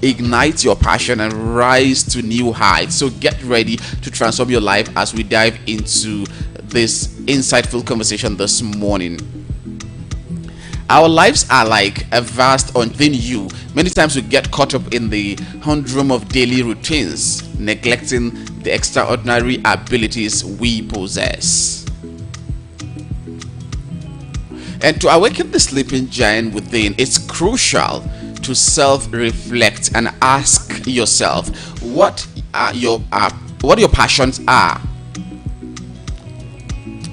ignite your passion and rise to new heights. So get ready to transform your life as we dive into this insightful conversation this morning. Our lives are like a vast unthin you. Many times we get caught up in the humdrum of daily routines, neglecting the extraordinary abilities we possess. And to awaken the sleeping giant within, it's crucial to self-reflect and ask yourself what your passions are.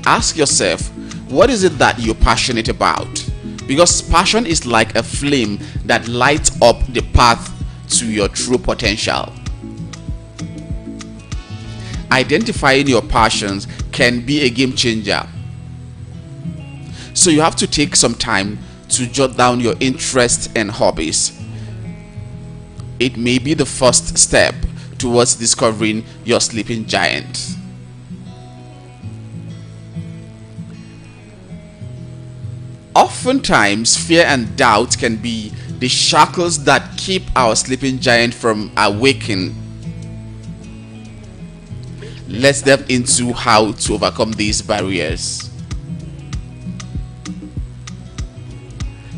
Ask yourself, what is it that you're passionate about? Because passion is like a flame that lights up the path to your true potential. Identifying your passions can be a game changer. So you have to take some time to jot down your interests and hobbies. It may be the first step towards discovering your sleeping giant. Oftentimes, fear and doubt can be the shackles that keep our sleeping giant from awakening. Let's delve into how to overcome these barriers.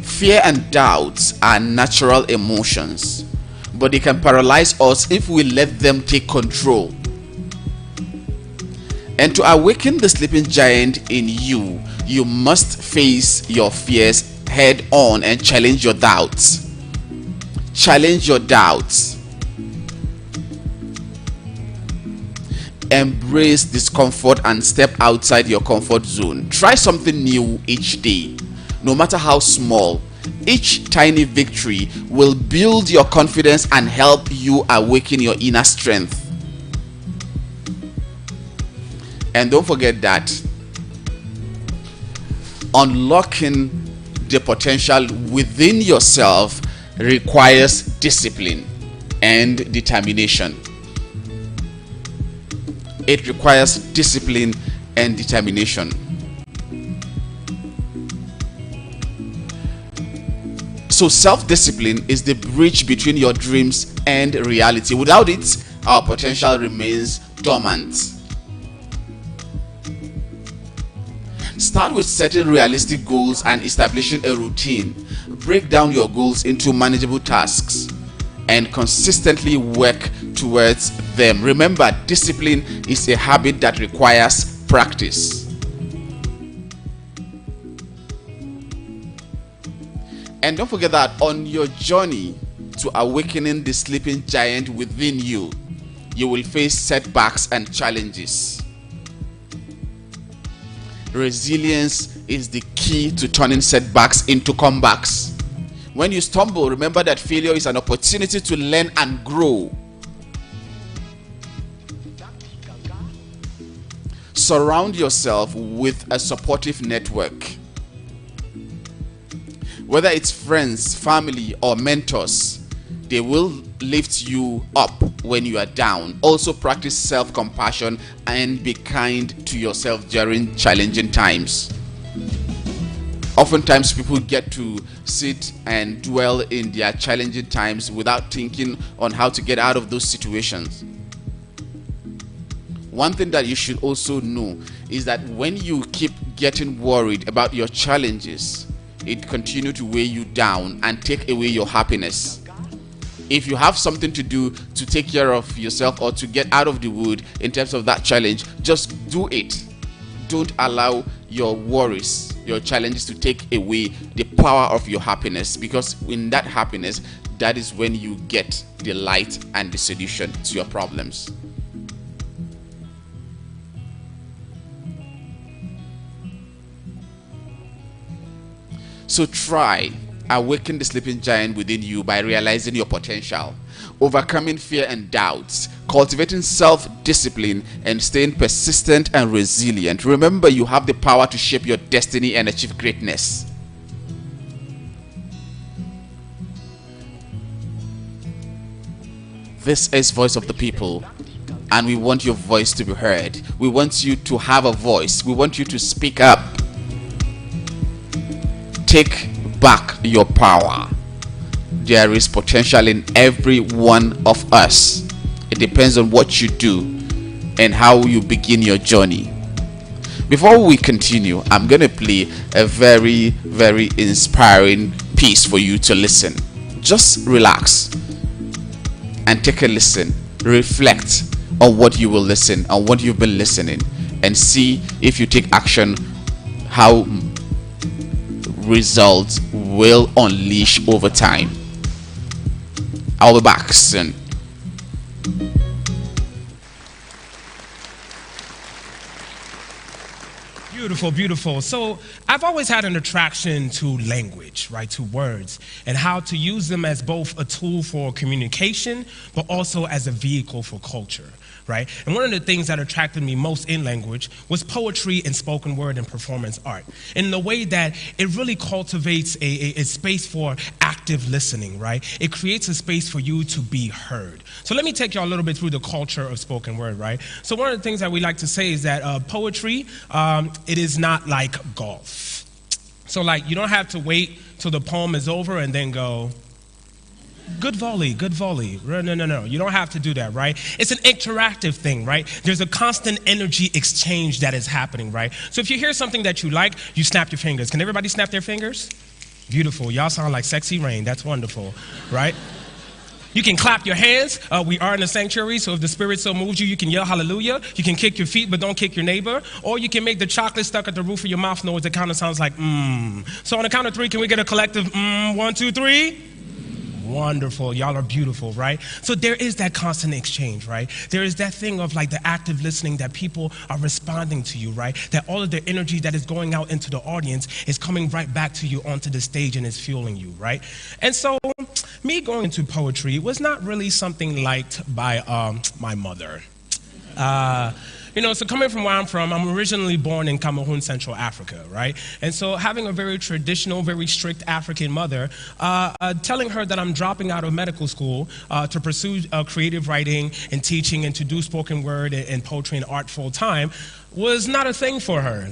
Fear and doubts are natural emotions, but they can paralyze us if we let them take control. And to awaken the sleeping giant in you, you must face your fears head on and challenge your doubts. Challenge your doubts. Embrace discomfort and step outside your comfort zone. Try something new each day, no matter how small. Each tiny victory will build your confidence and help you awaken your inner strength. And don't forget that unlocking the potential within yourself requires discipline and determination. It requires discipline and determination. So self-discipline is the bridge between your dreams and reality. Without it, our potential remains dormant. Start with setting realistic goals and establishing a routine. Break down your goals into manageable tasks and consistently work towards them. Remember, discipline is a habit that requires practice. And don't forget that on your journey to awakening the sleeping giant within you, you will face setbacks and challenges. Resilience is the key to turning setbacks into comebacks. When you stumble, remember that failure is an opportunity to learn and grow. Surround yourself with a supportive network. Whether it's friends, family, or mentors, they will lift you up when you are down. Also practice self-compassion and be kind to yourself during challenging times. Oftentimes people get to sit and dwell in their challenging times without thinking on how to get out of those situations. One thing that you should also know is that when you keep getting worried about your challenges, it continues to weigh you down and take away your happiness. If you have something to do to take care of yourself or to get out of the wood in terms of that challenge, just do it. Don't allow your worries, your challenges to take away the power of your happiness, because in that happiness, that is when you get the light and the solution to your problems. So try awaken the sleeping giant within you by realizing your potential, overcoming fear and doubts, cultivating self-discipline, and staying persistent and resilient. Remember, you have the power to shape your destiny and achieve greatness. This is Voice of the People, and we want your voice to be heard. We want you to have a voice. We want you to speak up. Take back your power. there is potential in every one of us. It depends on what you do and how you begin your journey. Before we continue, I'm going to play a very, very inspiring piece for you to listen. Just relax and take a listen. Reflect on what you will listen, on what you've been listening, and see if you take action, how results will unleash over time. I'll be back soon. Beautiful, beautiful. So I've always had an attraction to language, right, to words, and how to use them as both a tool for communication, but also as a vehicle for culture, right? And one of the things that attracted me most in language was poetry and spoken word and performance art, in the way that it really cultivates a space for active listening, right? It creates a space for you to be heard. So let me take you a little bit through the culture of spoken word, right? So one of the things that we like to say is that poetry, it is not like golf. So like you don't have to wait till the poem is over and then go, good volley, good volley. No. You don't have to do that, right? It's an interactive thing, right? There's a constant energy exchange that is happening, right? So if you hear something that you like, you snap your fingers. Can everybody snap their fingers? Beautiful. Y'all sound like sexy rain. That's wonderful, right? You can clap your hands. We are in a sanctuary, so if the Spirit so moves you, you can yell hallelujah. You can kick your feet, but don't kick your neighbor. Or you can make the chocolate stuck at the roof of your mouth noise that kind of sounds like mmm. So on the count of three, can we get a collective mmm? 1, 2, 3? Wonderful. Y'all are beautiful, right? So there is that constant exchange, right? There is that thing of like the active listening that people are responding to you, right? That all of the energy that is going out into the audience is coming right back to you onto the stage and is fueling you, right? And so me going into poetry was not really something liked by my mother. So coming from where I'm from, I'm originally born in Cameroon, Central Africa, right? And so having a very traditional, very strict African mother, telling her that I'm dropping out of medical school to pursue creative writing and teaching and to do spoken word and poetry and art full time was not a thing for her.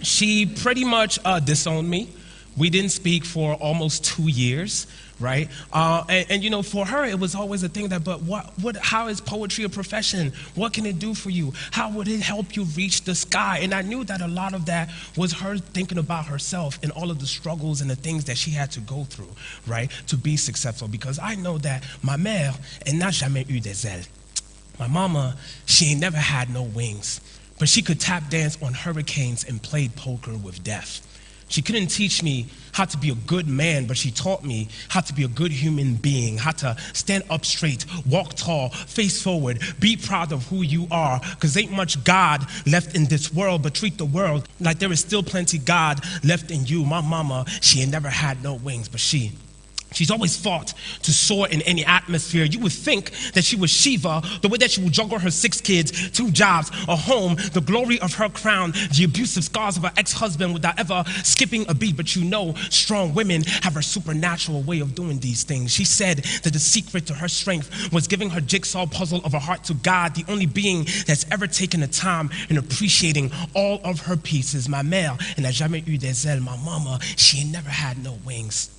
She pretty much disowned me. We didn't speak for almost 2 years, right? And for her, it was always a thing that, but how is poetry a profession? What can it do for you? How would it help you reach the sky? And I knew that a lot of that was her thinking about herself and all of the struggles and the things that she had to go through, right, to be successful. Because I know that ma mère, elle n'a jamais eu des ailes. My mama, she ain't never had no wings, but she could tap dance on hurricanes and played poker with death. She couldn't teach me how to be a good man, but she taught me how to be a good human being, how to stand up straight, walk tall, face forward, be proud of who you are, because ain't much God left in this world, but treat the world like there is still plenty God left in you. My mama, she ain't never had no wings, but she's always fought to soar in any atmosphere. You would think that she was Shiva, the way that she would juggle her 6 kids, 2 jobs, a home, the glory of her crown, the abusive scars of her ex-husband without ever skipping a beat. But strong women have a supernatural way of doing these things. She said that the secret to her strength was giving her jigsaw puzzle of her heart to God, the only being that's ever taken the time in appreciating all of her pieces. Ma mère, elle n'a jamais eu des ailes. My mama, she ain't never had no wings.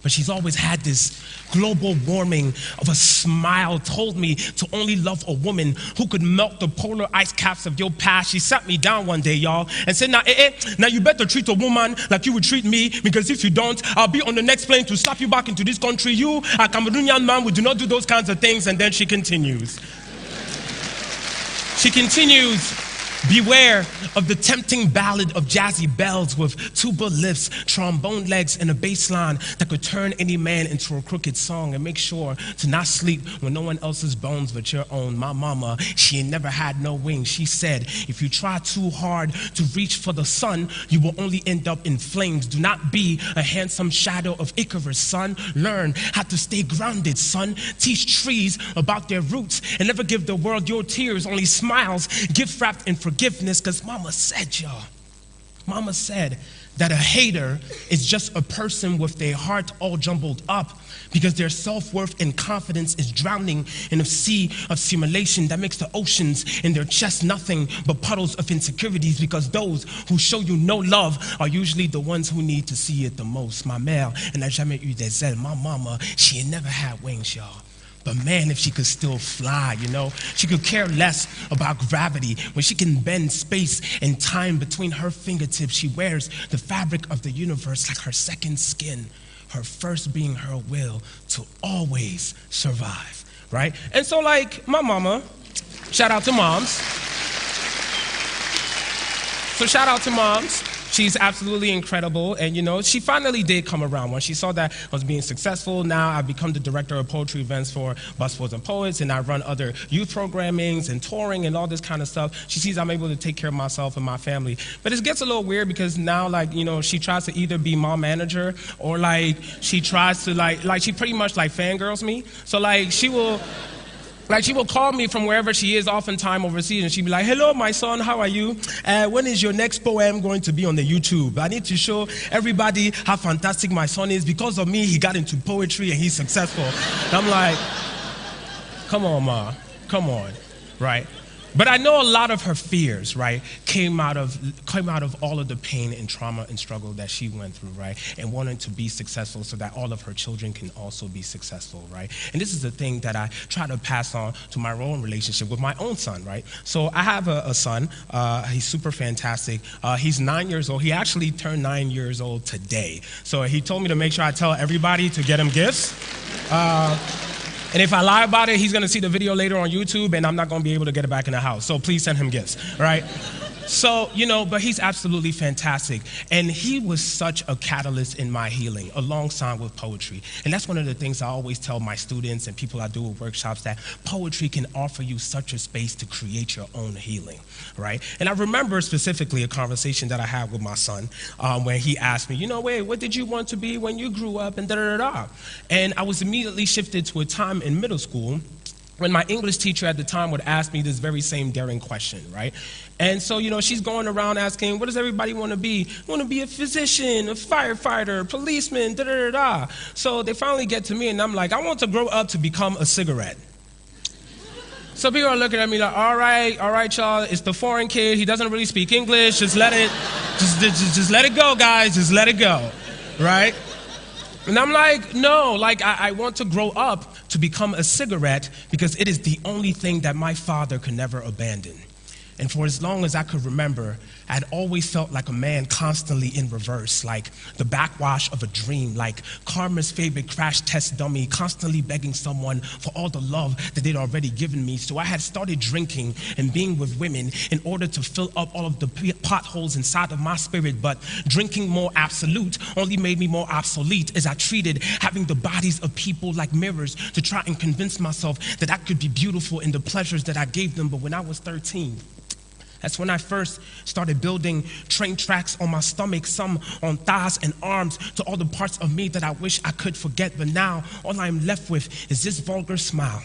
But she's always had this global warming of a smile, told me to only love a woman who could melt the polar ice caps of your past. She sat me down one day, y'all, and said, now you better treat a woman like you would treat me, because if you don't, I'll be on the next plane to slap you back into this country. You, a Cameroonian man, would do not do those kinds of things. And then she continues. Beware of the tempting ballad of jazzy bells with tuba lifts, trombone legs, and a bass line that could turn any man into a crooked song. And make sure to not sleep with no one else's bones but your own. My mama, she ain't never had no wings. She said, if you try too hard to reach for the sun, you will only end up in flames. Do not be a handsome shadow of Icarus, son. Learn how to stay grounded, son. Teach trees about their roots and never give the world your tears, only smiles, gift wrapped in forgiveness, because mama said, y'all. Mama said that a hater is just a person with their heart all jumbled up because their self-worth and confidence is drowning in a sea of simulation that makes the oceans in their chest nothing but puddles of insecurities, because those who show you no love are usually the ones who need to see it the most. Ma mère, elle n'a jamais eu des ailes. My mama, she had never had wings, y'all. But man, if she could still fly, you know, she could care less about gravity. When she can bend space and time between her fingertips, she wears the fabric of the universe like her second skin, her first being her will to always survive, right? And so like my mama, shout out to moms. So shout out to moms. She's absolutely incredible, and you know, she finally did come around. When she saw that I was being successful, now I've become the director of poetry events for Busboys and Poets, and I run other youth programmings and touring and all this kind of stuff. She sees I'm able to take care of myself and my family. But it gets a little weird because now, like, you know, she tries to either be my manager or like she tries to like she pretty much like fangirls me. So like she will call me from wherever she is, oftentimes overseas, and she'd be like, hello, my son, how are you? When is your next poem going to be on the YouTube? I need to show everybody how fantastic my son is. Because of me, he got into poetry and he's successful. And I'm like, come on, Ma, come on, right? But I know a lot of her fears, right, came out of all of the pain and trauma and struggle that she went through, right, and wanted to be successful so that all of her children can also be successful, right? And this is the thing that I try to pass on to my own relationship with my own son, right? So I have a son. He's super fantastic. He's 9 years old. He actually turned 9 years old today. So he told me to make sure I tell everybody to get him gifts. And if I lie about it, he's going to see the video later on YouTube, and I'm not going to be able to get it back in the house. So please send him gifts, right? So, you know, but he's absolutely fantastic. And he was such a catalyst in my healing, alongside with poetry. And that's one of the things I always tell my students and people I do with workshops, that poetry can offer you such a space to create your own healing, right? And I remember specifically a conversation that I had with my son when he asked me, you know, wait, what did you want to be when you grew up, and da-da-da-da. And I was immediately shifted to a time in middle school when my English teacher at the time would ask me this very same daring question, right? And so, you know, she's going around asking, what does everybody want to be? I want to be a physician, a firefighter, a policeman, da-da-da-da. So they finally get to me, and I'm like, I want to grow up to become a cigarette. So people are looking at me like, all right, y'all, it's the foreign kid. He doesn't really speak English. Just let it go, guys. Just let it go, right? And I'm like, no, like I want to grow up to become a cigarette because it is the only thing that my father could never abandon. And for as long as I could remember, I had always felt like a man constantly in reverse, like the backwash of a dream, like karma's favorite crash test dummy, constantly begging someone for all the love that they'd already given me. So I had started drinking and being with women in order to fill up all of the potholes inside of my spirit. But drinking more absolute only made me more obsolete, as I treated having the bodies of people like mirrors to try and convince myself that I could be beautiful in the pleasures that I gave them. But when I was 13, that's when I first started building train tracks on my stomach, some on thighs and arms, to all the parts of me that I wish I could forget. But now all I'm left with is this vulgar smile,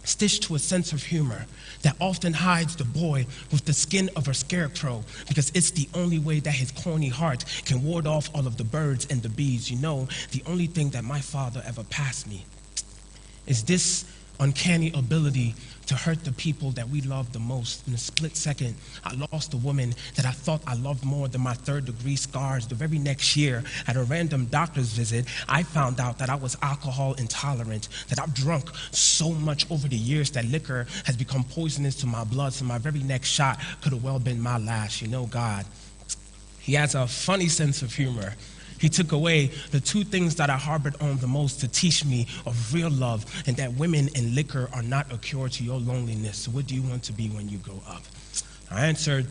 stitched to a sense of humor that often hides the boy with the skin of a scarecrow, because it's the only way that his corny heart can ward off all of the birds and the bees. You know, the only thing that my father ever passed me is this uncanny ability to hurt the people that we love the most. In a split second, I lost a woman that I thought I loved more than my third-degree scars. The very next year, at a random doctor's visit, I found out that I was alcohol intolerant, that I've drunk so much over the years that liquor has become poisonous to my blood, so my very next shot could have well been my last. You know, God, He has a funny sense of humor. He took away the two things that I harbored on the most to teach me of real love, and that women and liquor are not a cure to your loneliness. So what do you want to be when you grow up? I answered,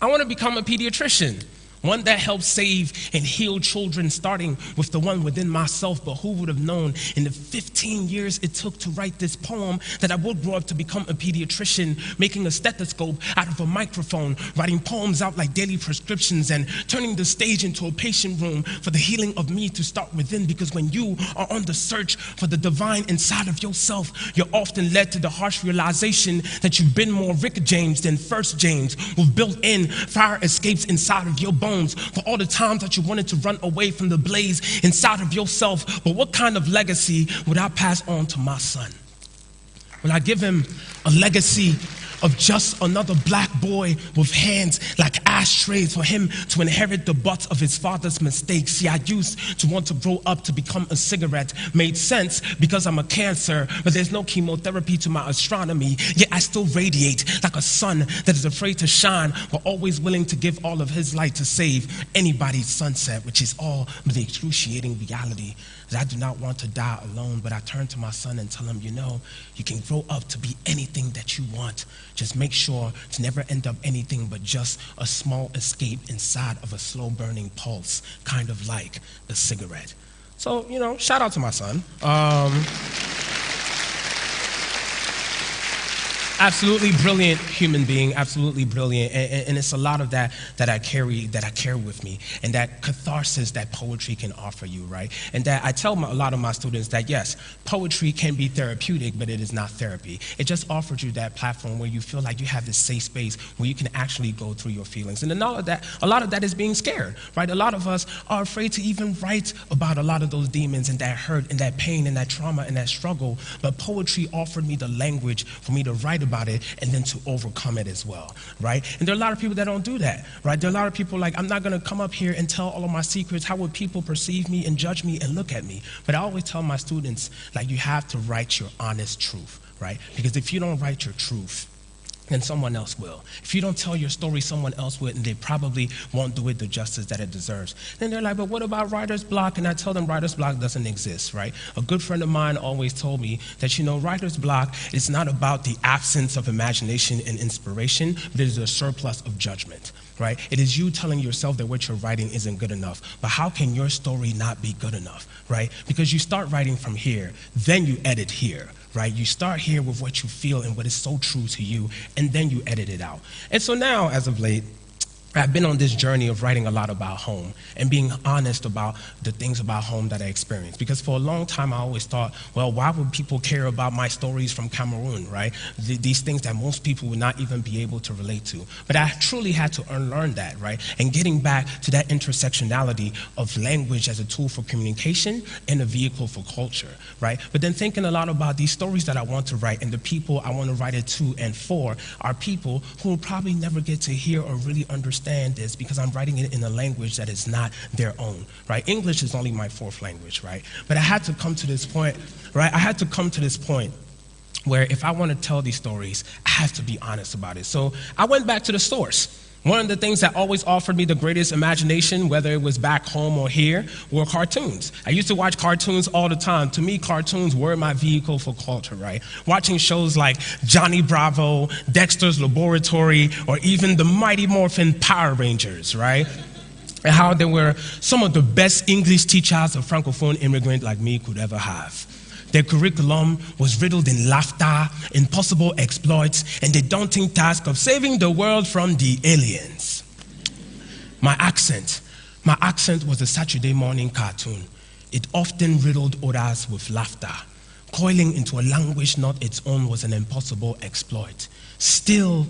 I want to become a pediatrician, one that helps save and heal children, starting with the one within myself. But who would have known in the 15 years it took to write this poem that I would grow up to become a pediatrician, making a stethoscope out of a microphone, writing poems out like daily prescriptions, and turning the stage into a patient room for the healing of me to start within. Because when you are on the search for the divine inside of yourself, you're often led to the harsh realization that you've been more Rick James than First James, with built-in fire escapes inside of your bones. bones, for all the times that you wanted to run away from the blaze inside of yourself. But what kind of legacy would I pass on to my son? Will I give him a legacy of just another black boy with hands like ashtrays for him to inherit the butts of his father's mistakes? See, I used to want to grow up to become a cigarette. Made sense because I'm a Cancer, but there's no chemotherapy to my astronomy. Yet I still radiate like a sun that is afraid to shine, but always willing to give all of his light to save anybody's sunset, which is all but the excruciating reality that I do not want to die alone. But I turn to my son and tell him, you know, you can grow up to be anything that you want. Just make sure to never end up anything but just a small escape inside of a slow burning pulse, kind of like a cigarette. So, you know, shout out to my son. Absolutely brilliant human being, absolutely brilliant, and it's a lot of that I carry with me, and that catharsis that poetry can offer you, right? And that I tell a lot of my students that yes, poetry can be therapeutic, but it is not therapy. It just offers you that platform where you feel like you have this safe space where you can actually go through your feelings. And a lot of that is being scared, right? A lot of us are afraid to even write about a lot of those demons and that hurt and that pain and that trauma and that struggle. But poetry offered me the language for me to write about it and then to overcome it as well, right? And there are a lot of people that don't do that, right? There are a lot of people like, I'm not going to come up here and tell all of my secrets. How would people perceive me and judge me and look at me? But I always tell my students, like, you have to write your honest truth, right? Because if you don't write your truth, then someone else will. If you don't tell your story, someone else will, and they probably won't do it the justice that it deserves. Then they're like, but what about writer's block? And I tell them writer's block doesn't exist, right? A good friend of mine always told me that, you know, writer's block is not about the absence of imagination and inspiration, but it is a surplus of judgment, right? It is you telling yourself that what you're writing isn't good enough. But how can your story not be good enough, right? Because you start writing from here, then you edit here, right? You start here with what you feel and what is so true to you, and then you edit it out. And so now, as of late, I've been on this journey of writing a lot about home and being honest about the things about home that I experienced. Because for a long time, I always thought, well, why would people care about my stories from Cameroon, right? These things that most people would not even be able to relate to. But I truly had to unlearn that, right? And getting back to that intersectionality of language as a tool for communication and a vehicle for culture, right? But then thinking a lot about these stories that I want to write and the people I want to write it to and for are people who will probably never get to hear or really understand this because I'm writing it in a language that is not their own, right? English is only my fourth language, right? But I had to come to this point, right? I had to come to this point where if I want to tell these stories, I have to be honest about it. So I went back to the source. One of the things that always offered me the greatest imagination, whether it was back home or here, were cartoons. I used to watch cartoons all the time. To me, cartoons were my vehicle for culture, right? Watching shows like Johnny Bravo, Dexter's Laboratory, or even the Mighty Morphin Power Rangers, right? And how they were some of the best English teachers a Francophone immigrant like me could ever have. Their curriculum was riddled in laughter, impossible exploits, and the daunting task of saving the world from the aliens. My accent was a Saturday morning cartoon. It often riddled others with laughter. Coiling into a language not its own was an impossible exploit. Still,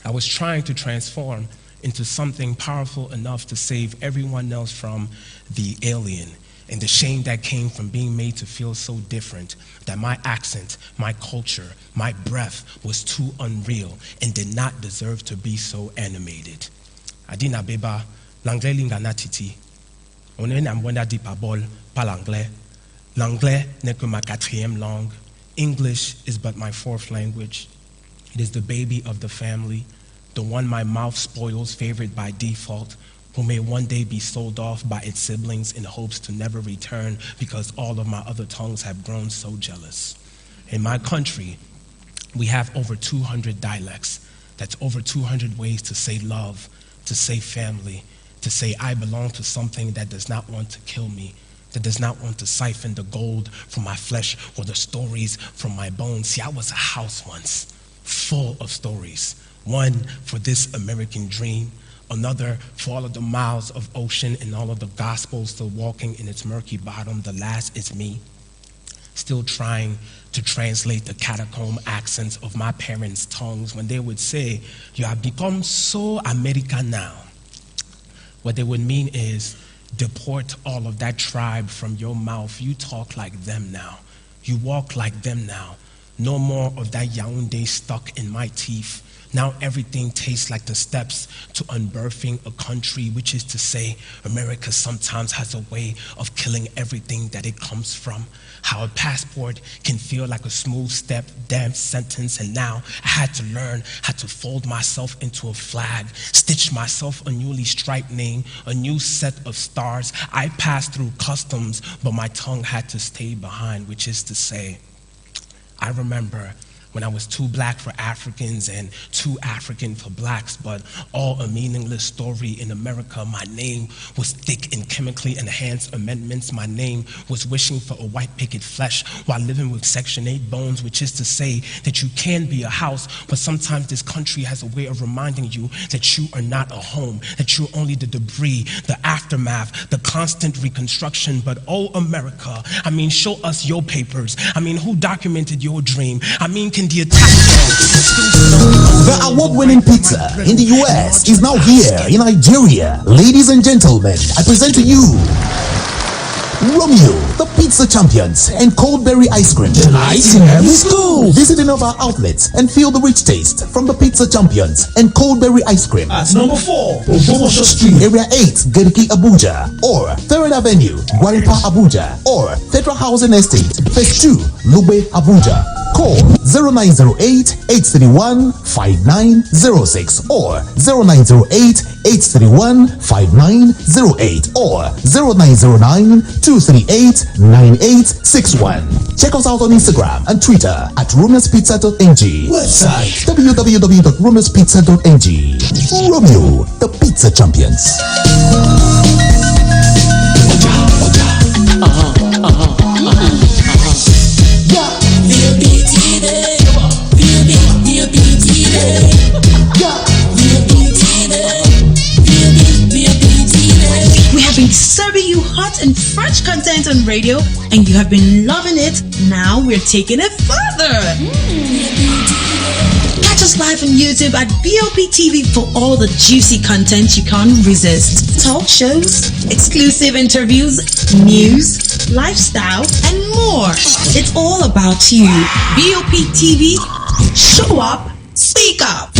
I was trying to transform into something powerful enough to save everyone else from the alien. And the shame that came from being made to feel so different, that my accent, my culture, my breath was too unreal and did not deserve to be so animated. Adina beba, l'anglais lingana titi. On est n'amwenda di pabol, pas l'anglais. L'anglais n'est que ma quatrième langue. English is but my fourth language. It is the baby of the family, the one my mouth spoils, favored by default, who may one day be sold off by its siblings in hopes to never return because all of my other tongues have grown so jealous. In my country, we have over 200 dialects. That's over 200 ways to say love, to say family, to say I belong to something that does not want to kill me, that does not want to siphon the gold from my flesh or the stories from my bones. See, I was a house once, full of stories. One for this American dream, another for all of the miles of ocean and all of the gospels still walking in its murky bottom. The last is me, still trying to translate the catacomb accents of my parents' tongues when they would say, you have become so American now. What they would mean is, deport all of that tribe from your mouth. You talk like them now. You walk like them now. No more of that Yaoundé stuck in my teeth. Now everything tastes like the steps to unbirthing a country, which is to say, America sometimes has a way of killing everything that it comes from. How a passport can feel like a smooth step, damn sentence, and now I had to learn how to fold myself into a flag, stitch myself a newly striped name, a new set of stars. I passed through customs, but my tongue had to stay behind, which is to say, I remember when I was too black for Africans and too African for blacks, but all a meaningless story in America. My name was thick in chemically enhanced amendments. My name was wishing for a white picket flesh while living with Section 8 bones, which is to say that you can be a house, but sometimes this country has a way of reminding you that you are not a home, that you're only the debris, the aftermath, the constant reconstruction. But oh, America, I mean, show us your papers. I mean, who documented your dream? I mean, can the award-winning pizza in the US is now here in Nigeria. Ladies and gentlemen, I present to you Romeo, the pizza champions, and Coldberry ice cream. Delight in every school. Visit any of our outlets and feel the rich taste from the pizza champions and Coldberry ice cream. At number 4, Ogbomosho Street, Area 8, Geriki, Abuja, or 3rd Avenue, Gwarinpa, Abuja, or Federal Housing Estate, Phase 2, Lube, Abuja. Call 0908-831-5906 or 0908-831-5908 or 0909-238-9861. Check us out on Instagram and Twitter at romeospizza.ng. website www.romeospizza.ng. Romeo, the pizza champions. We have been serving you hot and fresh content on radio, and you have been loving it. Now we're taking it further. Catch us live on YouTube at BOP TV for all the juicy content you can't resist. Talk shows, exclusive interviews, news, lifestyle, and more. It's all about you. BOP TV, show up, speak up.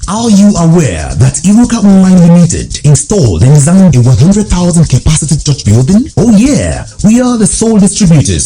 Are you aware that Iruka Online Limited installed and designed a 100,000 capacity church building? Oh yeah, we are the sole distributors